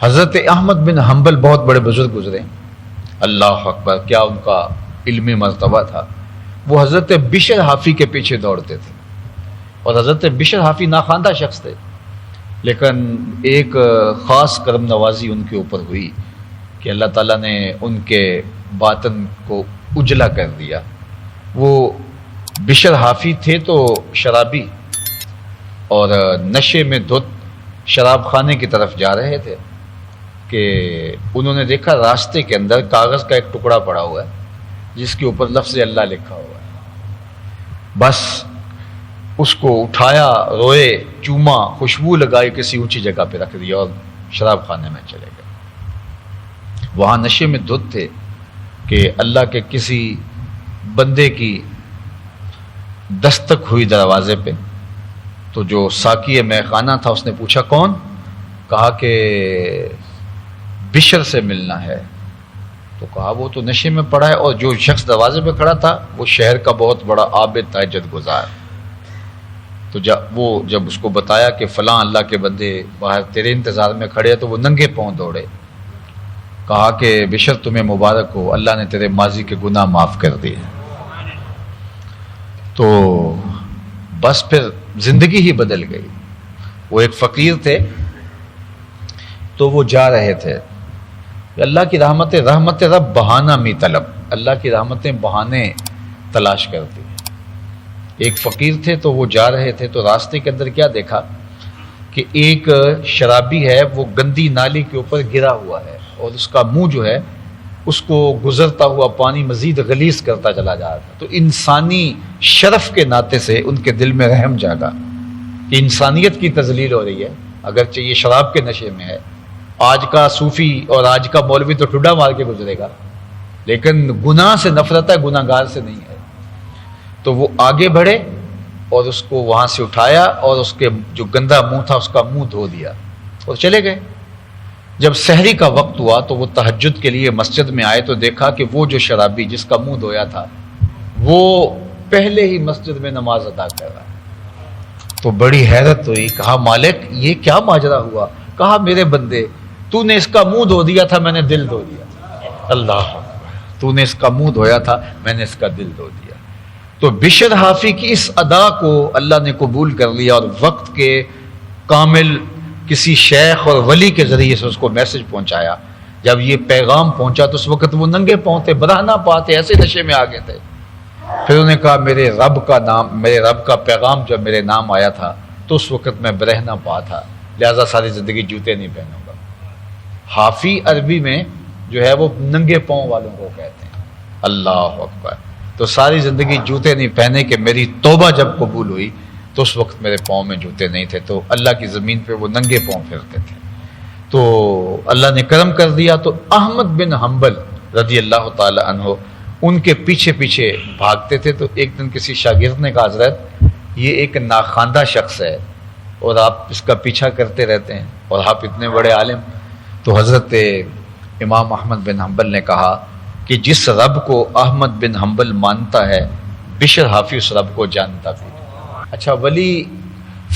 حضرت احمد بن حنبل بہت بڑے بزرگ گزرے، اللہ اکبر، کیا ان کا علمی مرتبہ تھا۔ وہ حضرت بشر حافی کے پیچھے دوڑتے تھے، اور حضرت بشر حافی ناخواندہ شخص تھے، لیکن ایک خاص کرم نوازی ان کے اوپر ہوئی کہ اللہ تعالیٰ نے ان کے باطن کو اجلا کر دیا۔ وہ بشر حافی تھے تو شرابی، اور نشے میں دھت شراب خانے کی طرف جا رہے تھے کہ انہوں نے دیکھا راستے کے اندر کاغذ کا ایک ٹکڑا پڑا ہوا ہے جس کے اوپر لفظ اللہ لکھا ہوا ہے۔ بس اس کو اٹھایا، روئے، چوما، خوشبو لگائی، کسی اونچی جگہ پہ رکھ دیا اور شراب خانے میں چلے گئے۔ وہاں نشے میں دھت تھے کہ اللہ کے کسی بندے کی دستک ہوئی دروازے پہ، تو جو ساقی مے خانہ تھا اس نے پوچھا کون؟ کہا کہ بشر سے ملنا ہے۔ تو کہا وہ تو نشے میں پڑا ہے، اور جو شخص دروازے پہ کھڑا تھا وہ شہر کا بہت بڑا عابد تہجد گزار۔ تو جب اس کو بتایا کہ فلاں اللہ کے بندے باہر تیرے انتظار میں کھڑے ہیں، تو وہ ننگے پاؤں دوڑے، کہا کہ بشر تمہیں مبارک ہو، اللہ نے تیرے ماضی کے گناہ معاف کر دیے۔ تو بس پھر زندگی ہی بدل گئی۔ وہ ایک فقیر تھے، تو وہ جا رہے تھے، اللہ کی رحمت رب بہانہ می طلب، اللہ کی رحمتیں بہانے تلاش کرتی ہیں۔ ایک فقیر تھے تو وہ جا رہے تھے، تو راستے کے اندر کیا دیکھا کہ ایک شرابی ہے، وہ گندی نالی کے اوپر گرا ہوا ہے، اور اس کا منہ جو ہے اس کو گزرتا ہوا پانی مزید غلیظ کرتا چلا جا رہا تھا۔ تو انسانی شرف کے ناطے سے ان کے دل میں رحم جاگا کہ انسانیت کی تذلیل ہو رہی ہے، اگرچہ یہ شراب کے نشے میں ہے۔ آج کا صوفی اور آج کا مولوی تو ٹھڈا مار کے گزرے گا، لیکن گناہ سے نفرت ہے، گناہ گار سے نہیں ہے۔ تو وہ آگے بڑھے اور اس کو وہاں سے اٹھایا، اور اس کے جو گندا منہ تھا اس کا منہ دھو دیا اور چلے گئے۔ جب سحری کا وقت ہوا تو وہ تہجد کے لیے مسجد میں آئے، تو دیکھا کہ وہ جو شرابی جس کا منہ دھویا تھا وہ پہلے ہی مسجد میں نماز ادا کر رہا ہے۔ تو بڑی حیرت ہوئی، کہا مالک یہ کیا ماجرا ہوا؟ کہا میرے بندے، تو نے اس کا منہ دھو دیا تھا، میں نے دل دھو دیا۔ اللہ اکبر، تو نے اس کا منہ دھویا تھا، میں نے اس کا دل دھو دیا۔ تو بشر حافی کی اس ادا کو اللہ نے قبول کر لیا، اور وقت کے کامل کسی شیخ اور ولی کے ذریعے سے اس کو میسج پہنچایا۔ جب یہ پیغام پہنچا تو اس وقت وہ ننگے پاؤں تھے، براہنا پاتے، ایسے نشے میں آ گئے تھے۔ پھر انہوں نے کہا میرے رب کا پیغام جب میرے نام آیا تھا تو اس وقت میں برہنا پا تھا، لہذا ساری زندگی جوتے نہیں پہنوں گا۔ حافی عربی میں جو ہے وہ ننگے پاؤں والوں کو کہتے ہیں۔ اللہ اکبر۔ تو ساری زندگی جوتے نہیں پہنے کہ میری توبہ جب قبول ہوئی تو اس وقت میرے پاؤں میں جوتے نہیں تھے، تو اللہ کی زمین پہ وہ ننگے پاؤں پھرتے تھے۔ تو اللہ نے کرم کر دیا، تو احمد بن حنبل رضی اللہ تعالی عنہ ان کے پیچھے پیچھے بھاگتے تھے۔ تو ایک دن کسی شاگرد نے کہا حضرت یہ ایک ناخواندہ شخص ہے اور آپ اس کا پیچھا کرتے رہتے ہیں، اور آپ اتنے بڑے عالم۔ تو حضرت امام احمد بن حنبل نے کہا کہ جس رب کو احمد بن حنبل مانتا ہے، بشر حافی اس رب کو جانتا بھی۔ اچھا، ولی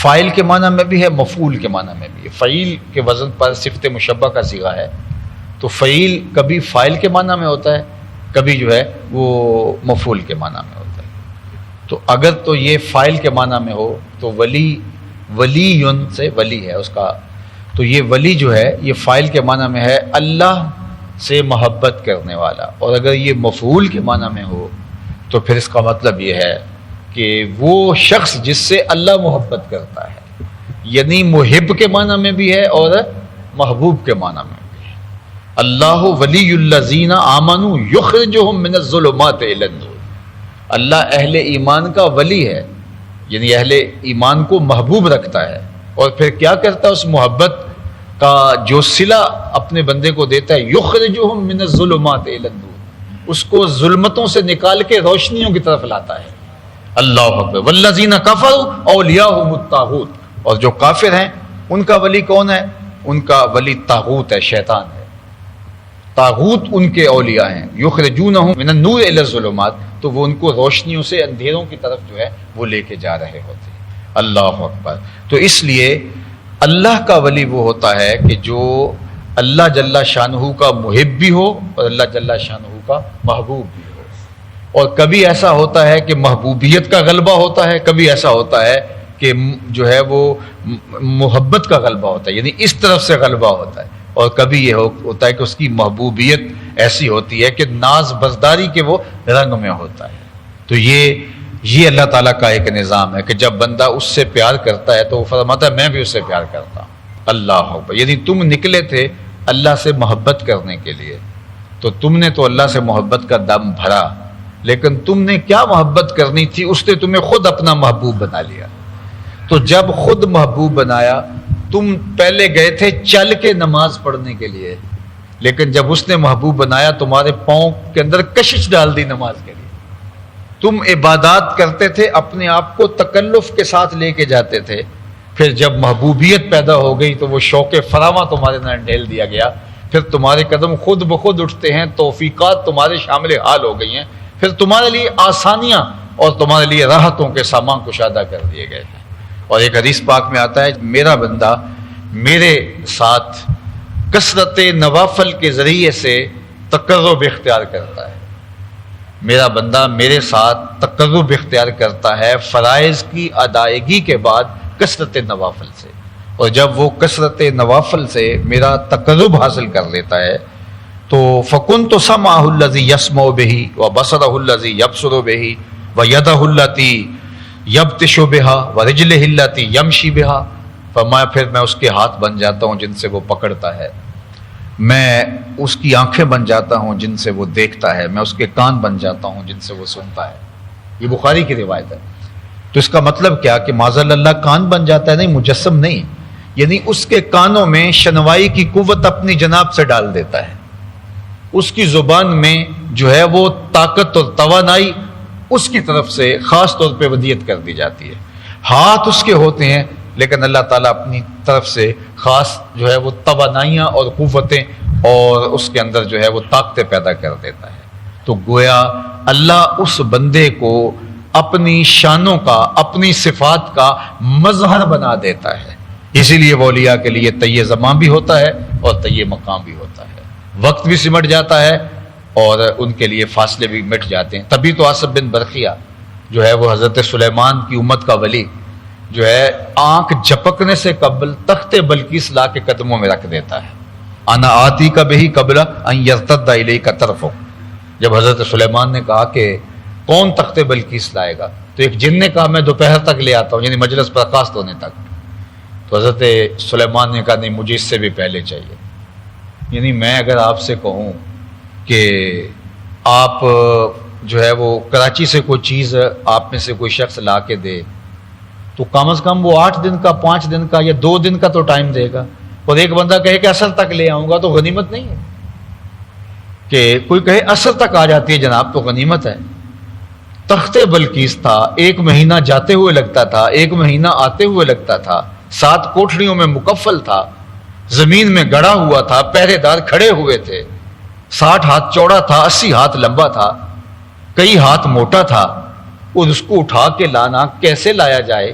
فائل کے معنی میں بھی ہے، مفعول کے معنی میں بھی ہے۔ فعیل کے وزن پر صفت مشبہ کا صیغہ ہے، تو فعیل کبھی فائل کے معنی میں ہوتا ہے، کبھی جو ہے وہ مفعول کے معنی میں ہوتا ہے۔ تو اگر تو یہ فائل کے معنی میں ہو تو ولیٌ سے ولی ہے اس کا، تو یہ ولی جو ہے یہ فائل کے معنی میں ہے اللہ سے محبت کرنے والا، اور اگر یہ مفعول کے معنی میں ہو تو پھر اس کا مطلب یہ ہے کہ وہ شخص جس سے اللہ محبت کرتا ہے، یعنی محب کے معنی میں بھی ہے اور محبوب کے معنی میں بھی ہے۔ اللہ ولی الذین آمنوا یخرجہم من الظلمات الی النور، اللہ اہل ایمان کا ولی ہے، یعنی اہل ایمان کو محبوب رکھتا ہے، اور پھر کیا کرتا ہے اس محبت کا جو صلہ اپنے بندے کو دیتا ہے، یخرجہم من الظلمات الی النور، اس کو ظلمتوں سے نکال کے روشنیوں کی طرف لاتا ہے۔ اللہ اکبر۔ والذین کفروا اولیاءہم الطاغوت، اور جو کافر ہیں ان کا ولی کون ہے؟ ان کا ولی طاغوت ہے، شیطان ہے۔ طاغوت ان کے اولیاء ہیں، یخرجونہم من النور الی الظلمات، تو وہ ان کو روشنیوں سے اندھیروں کی طرف جو ہے وہ لے کے جا رہے ہوتے ہیں۔ اللہ اکبر۔ تو اس لیے اللہ کا ولی وہ ہوتا ہے کہ جو اللہ جل شانہ کا محب بھی ہو اور اللہ جل شانہ کا محبوب بھی ہو. اور کبھی ایسا ہوتا ہے کہ محبوبیت کا غلبہ ہوتا ہے، کبھی ایسا ہوتا ہے کہ جو ہے وہ محبت کا غلبہ ہوتا ہے، یعنی اس طرف سے غلبہ ہوتا ہے. اور کبھی یہ ہوتا ہے کہ اس کی محبوبیت ایسی ہوتی ہے کہ ناز برداری کے وہ رنگ میں ہوتا ہے. تو یہ اللہ تعالیٰ کا ایک نظام ہے کہ جب بندہ اس سے پیار کرتا ہے تو وہ فرماتا ہے میں بھی اس سے پیار کرتا ہوں. اللہ اکبر. یعنی تم نکلے تھے اللہ سے محبت کرنے کے لیے، تو تم نے تو اللہ سے محبت کا دم بھرا، لیکن تم نے کیا محبت کرنی تھی، اس نے تمہیں خود اپنا محبوب بنا لیا. تو جب خود محبوب بنایا، تم پہلے گئے تھے چل کے نماز پڑھنے کے لیے، لیکن جب اس نے محبوب بنایا تمہارے پاؤں کے اندر کشش ڈال دی نماز کے لیے. تم عبادات کرتے تھے، اپنے آپ کو تکلف کے ساتھ لے کے جاتے تھے، پھر جب محبوبیت پیدا ہو گئی تو وہ شوق فراواں تمہارے اندر ڈھیل دیا گیا، پھر تمہارے قدم خود بخود اٹھتے ہیں، توفیقات تمہارے شامل حال ہو گئی ہیں، پھر تمہارے لیے آسانیاں اور تمہارے لیے راحتوں کے سامان کشادہ کر دیے گئے ہیں. اور ایک حدیث پاک میں آتا ہے میرا بندہ میرے ساتھ کثرت نوافل کے ذریعے سے تقرب اختیار کرتا ہے. میرا بندہ میرے ساتھ تقرب اختیار کرتا ہے فرائض کی ادائیگی کے بعد کثرت نوافل سے. اور جب وہ کثرت نوافل سے میرا تقرب حاصل کر لیتا ہے تو فَكُنْتُ سَمْعَهُ الَّذِي يَسْمَعُ بِهِ وَبَصَرَهُ الَّذِي يَبْصُرُ بِهِ وَيَدَهُ الَّتِي يَبْطِشُ بِهَا وَرِجْلِهِ الَّتِي يَمْشِي بِهَا. فرمایا پھر میں اس کے ہاتھ بن جاتا ہوں جن سے وہ پکڑتا ہے، میں اس کی آنکھیں بن جاتا ہوں جن سے وہ دیکھتا ہے، میں اس کے کان بن جاتا ہوں جن سے وہ سنتا ہے. یہ بخاری کی روایت ہے. تو اس کا مطلب کیا کہ معاذ اللہ کان بن جاتا ہے؟ نہیں، مجسم نہیں، یعنی اس کے کانوں میں شنوائی کی قوت اپنی جناب سے ڈال دیتا ہے، اس کی زبان میں جو ہے وہ طاقت اور توانائی اس کی طرف سے خاص طور پہ ودیت کر دی جاتی ہے. ہاتھ اس کے ہوتے ہیں لیکن اللہ تعالیٰ اپنی طرف سے خاص جو ہے وہ توانائیاں اور قوتیں اور اس کے اندر جو ہے وہ طاقتیں پیدا کر دیتا ہے. تو گویا اللہ اس بندے کو اپنی شانوں کا، اپنی صفات کا مظہر بنا دیتا ہے. اسی لیے وہ اولیاء کے لیے طی زمان بھی ہوتا ہے اور طی مقام بھی ہوتا ہے، وقت بھی سمٹ جاتا ہے اور ان کے لیے فاصلے بھی مٹ جاتے ہیں. تبھی تو آصف بن برقیہ جو ہے وہ حضرت سلیمان کی امت کا ولی جو ہے آنکھ جھپکنے سے قبل تخت بلقیس لا کے قدموں میں رکھ دیتا ہے. انا آتی کا بہی قبل ان یرتد الیک طرفک. جب حضرت سلیمان نے کہا کہ کون تخت بلقیس لائے گا تو ایک جن نے کہا میں دوپہر تک لے آتا ہوں، یعنی مجلس برخاست ہونے تک. تو حضرت سلیمان نے کہا نہیں مجھے اس سے بھی پہلے چاہیے. یعنی میں اگر آپ سے کہوں کہ آپ جو ہے وہ کراچی سے کوئی چیز آپ میں سے کوئی شخص لا کے دے تو کم از کم وہ 8 دن کا، 5 دن کا یا 2 دن کا تو ٹائم دے گا. اور ایک بندہ کہے کہ عصر تک لے آؤں گا تو غنیمت نہیں ہے. کہ کوئی کہے عصر تک آ جاتی ہے جناب تو غنیمت ہے. تخت بلقیس تھا، 1 مہینہ جاتے ہوئے لگتا تھا، 1 مہینہ آتے ہوئے لگتا تھا، 7 کوٹھڑیوں میں مکفل تھا، زمین میں گڑا ہوا تھا، پہرے دار کھڑے ہوئے تھے، 60 ہاتھ چوڑا تھا، 80 ہاتھ لمبا تھا، کئی ہاتھ موٹا تھا. اور اس کو اٹھا کے لانا کیسے لایا جائے؟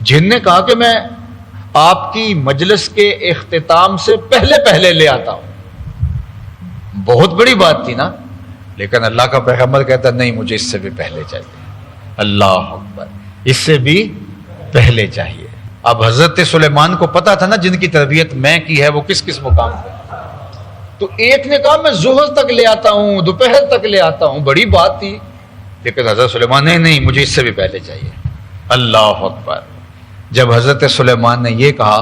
جن نے کہا کہ میں آپ کی مجلس کے اختتام سے پہلے لے آتا ہوں. بہت بڑی بات تھی نا، لیکن اللہ کا پیغمبر کہتا نہیں مجھے اس سے بھی پہلے چاہیے. اللہ اکبر، اس سے بھی پہلے چاہیے. اب حضرت سلیمان کو پتا تھا نا جن کی تربیت میں کی ہے وہ کس کس مقام پہ. تو ایک نے کہا میں ظہر تک لے آتا ہوں، دوپہر تک لے آتا ہوں، بڑی بات تھی. لیکن حضرت سلیمان نے نہیں مجھے اس سے بھی پہلے چاہیے. اللہ اکبر. جب حضرت سلیمان نے یہ کہا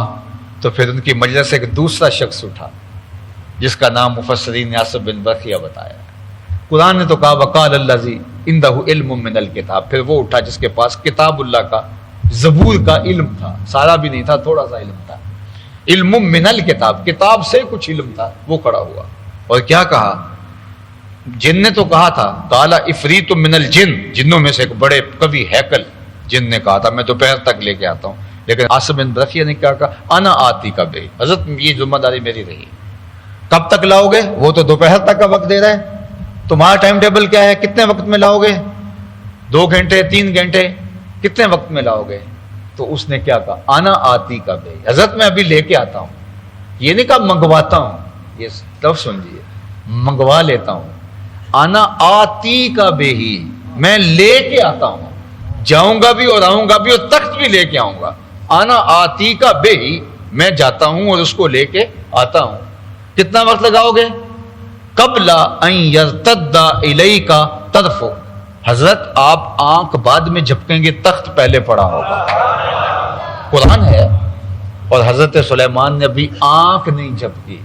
تو پھر ان کی مجلس سے ایک دوسرا شخص اٹھا جس کا نام مفسرین نے آصف بن برقیہ بتایا. قرآن نے تو کہا وقال الذی عندہ علم من الکتاب. پھر وہ اٹھا جس کے پاس کتاب اللہ کا، زبور کا علم تھا، سارا بھی نہیں تھا، تھوڑا سا علم تھا. علم من الکتاب، کتاب سے کچھ علم تھا. وہ کھڑا ہوا اور کیا کہا؟ جن نے تو کہا تھا قال افریت من الجن، جنوں میں سے ایک بڑے قوی ہیکل جن نے کہا تھا میں دوپہر تک لے کے آتا ہوں. لیکن آصف بن برقیہ نے کیا کہا؟ انا آتی کا بے، حضرت یہ ذمہ داری میری رہی. کب تک لاؤ گے؟ وہ تو دوپہر تک کا وقت دے رہا ہے. تمہارا ٹائم ٹیبل کیا ہے؟ کتنے وقت میں لاؤ گے؟ 2 گھنٹے 3 گھنٹے کتنے وقت میں لاؤ گے؟ تو اس نے کیا کہا؟ انا آتی کا بے، حضرت میں ابھی لے کے آتا ہوں. یہ نہیں کہا منگواتا ہوں، یہ لفظ سمجھیے، منگوا لیتا ہوں. آنا آتی کا بے ہی، میں لے کے آتا ہوں، جاؤں گا بھی اور آؤں گا بھی اور تخت بھی لے کے آؤں گا. آنا آتی کا بے ہی، میں جاتا ہوں اور اس کو لے کے آتا ہوں. کتنا وقت لگاؤ گے؟ قبل ان یرتد الیک طرف، حضرت آپ آنکھ بعد میں جھپکیں گے، تخت پہلے پڑا ہوگا. قرآن ہے. اور حضرت سلیمان نے ابھی آنکھ نہیں جھپکی،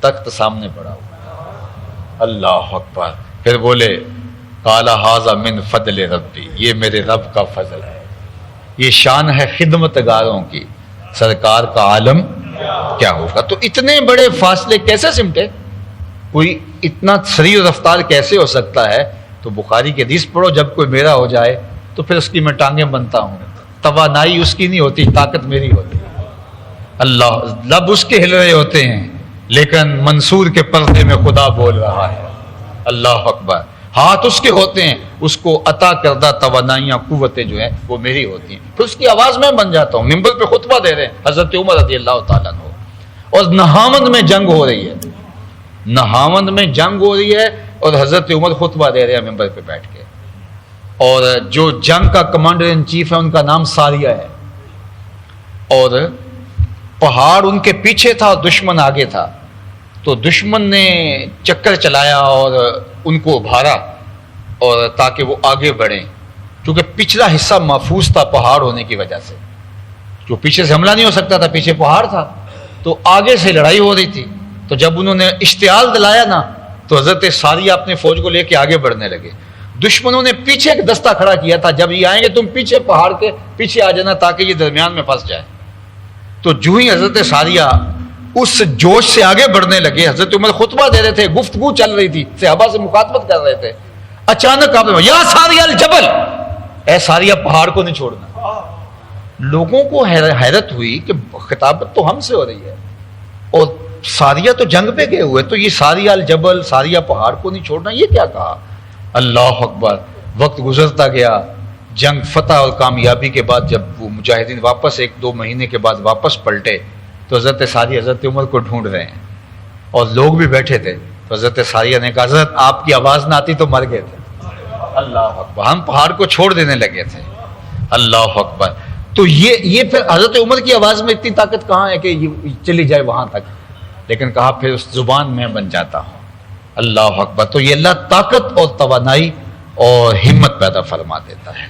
تخت سامنے پڑا ہوا. اللہ اکبر. پھر بولے قال ھذا من فضل ربی، یہ میرے رب کا فضل ہے. یہ شان ہے خدمتگاروں کی. سرکار کا عالم کیا ہوگا. تو اتنے بڑے فاصلے کیسے سمٹے؟ کوئی اتنا سریع رفتار کیسے ہو سکتا ہے؟ تو بخاری کی حدیث پڑھو، جب کوئی میرا ہو جائے تو پھر اس کی میں ٹانگیں بنتا ہوں. توانائی اس کی نہیں ہوتی، طاقت میری ہوتی. اللہ، لب اس کے ہل رہے ہوتے ہیں لیکن منصور کے پردے میں خدا بول رہا ہے. اللہ اکبر. ہاتھ اس کے ہوتے ہیں، اس کو عطا کردہ توانائیاں، قوتیں جو ہیں وہ میری ہوتی ہیں. پھر اس کی آواز میں بن جاتا ہوں. ممبر پہ خطبہ دے رہے ہیں حضرت عمر رضی اللہ تعالیٰ عنہ، اور نہاوند میں جنگ ہو رہی ہے، نہاوند میں جنگ ہو رہی ہے اور حضرت عمر خطبہ دے رہے ہیں ممبر پہ بیٹھ کے. اور جو جنگ کا کمانڈر ان چیف ہے ان کا نام ساریہ ہے. اور پہاڑ ان کے پیچھے تھا، دشمن آگے تھا. تو دشمن نے چکر چلایا اور ان کو ابھارا، اور تاکہ وہ آگے بڑھیں، کیونکہ پچھلا حصہ محفوظ تھا پہاڑ ہونے کی وجہ سے. جو پیچھے سے حملہ نہیں ہو سکتا تھا، پیچھے پہاڑ تھا، تو آگے سے لڑائی ہو رہی تھی. تو جب انہوں نے اشتعال دلایا نا، تو حضرت ساریہ اپنے فوج کو لے کے آگے بڑھنے لگے. دشمنوں نے پیچھے ایک دستہ کھڑا کیا تھا، جب یہ آئیں گے تم پیچھے پہاڑ کے پیچھے آ جانا تاکہ یہ درمیان میں پھنس جائے. تو جو ہی حضرت ساریہ اس جوش سے آگے بڑھنے لگے، حضرت عمر خطبہ دے رہے تھے، گفتگو چل رہی تھی، صحابہ سے مخاطبت کر رہے تھے. اچانک آپ نے یا ساریہ الجبل، اے ساریہ پہاڑ کو نہیں چھوڑنا. لوگوں کو حیرت ہوئی کہ خطابت تو ہم سے ہو رہی ہے اور ساریہ تو جنگ پہ گئے ہوئے، تو یہ ساریہ الجبل، ساریہ پہاڑ کو نہیں چھوڑنا، یہ کیا کہا؟ اللہ اکبر. وقت گزرتا گیا، جنگ فتح اور کامیابی کے بعد جب وہ مجاہدین واپس 1-2 مہینے کے بعد واپس پلٹے، تو حضرت ساریہ حضرت عمر کو ڈھونڈ رہے ہیں اور لوگ بھی بیٹھے تھے. تو حضرت ساریہ نے کہا حضرت آپ کی آواز نہ آتی تو مر گئے تھے. اللہ اکبر. ہم پہاڑ کو چھوڑ دینے لگے تھے. اللہ اکبر. تو یہ پھر حضرت عمر کی آواز میں اتنی طاقت کہاں ہے کہ یہ چلی جائے وہاں تک، لیکن کہا پھر اس زبان میں بن جاتا ہوں. اللہ اکبر. تو یہ اللہ طاقت اور توانائی اور ہمت پیدا فرما دیتا ہے.